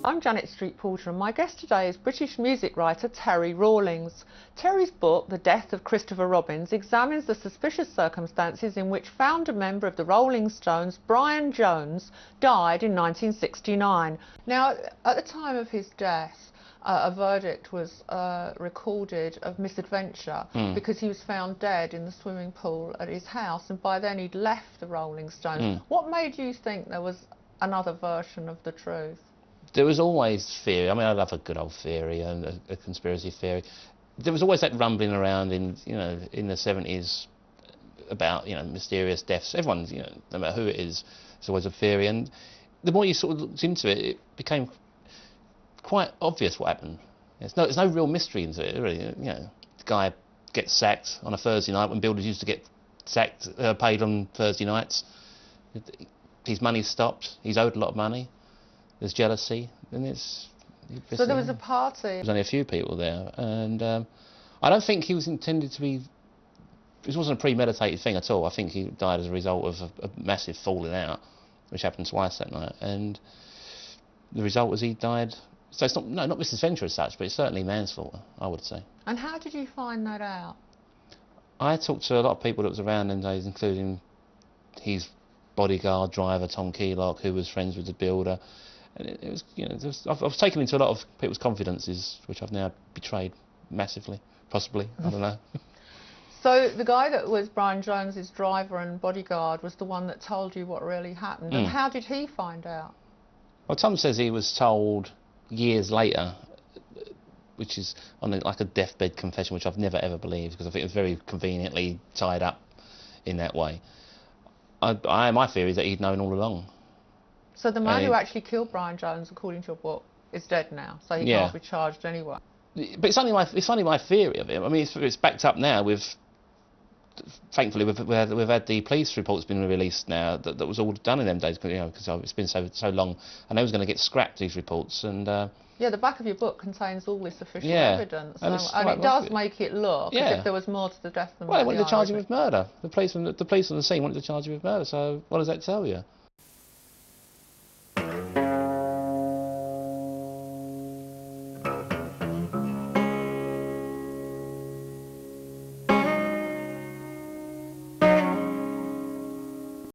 I'm Janet Street Porter and my guest today is British music writer Terry Rawlings. Terry's book, The Death of Christopher Robin, examines the suspicious circumstances in which founder member of the Rolling Stones, Brian Jones, died in 1969. Now, at the time of his death, a verdict was recorded of misadventure because he was found dead in the swimming pool at his house, and by then he'd left the Rolling Stones. What made you think there was another version of the truth? There was always theory. I mean, I love a good old theory and a conspiracy theory. There was always that rumbling around in the 70s about mysterious deaths. Everyone's no matter who it is, there's always a theory. And the more you sort of looked into it, it became quite obvious what happened. There's no real mystery into it, really. The guy gets sacked on a Thursday night when builders used to get sacked, paid on Thursday nights. His money's stopped. He's owed a lot of money. There's jealousy, and So there was a party. There was only a few people there, and I don't think he was intended to be. This wasn't a premeditated thing at all. I think he died as a result of a massive falling out, which happened twice that night, and the result was he died. So it's not misadventure as such, but it's certainly manslaughter, I would say. And how did you find that out? I talked to a lot of people that was around in days, including his bodyguard driver Tom Keylock, who was friends with the builder. And it was, I was taken into a lot of people's confidences, which I've now betrayed massively, possibly. I don't know. So the guy that was Brian Jones's driver and bodyguard was the one that told you what really happened. And how did he find out? Well, Tom says he was told years later, which is on like a deathbed confession, which I've never ever believed, because I think it was very conveniently tied up in that way. My theory is that he'd known all along. So the man who actually killed Brian Jones, according to your book, is dead now, so he can't be charged anyway. But it's only my theory of it. I mean, it's backed up now with. Thankfully, we've had the police reports been released now. That was all done in them days, because it's been so long, and they was going to get scrapped, these reports. And yeah, the back of your book contains all this official evidence, and it does make it look as if there was more to the death than. Well, they wanted to charge him with murder. The police on the scene wanted to charge him with murder. So what does that tell you?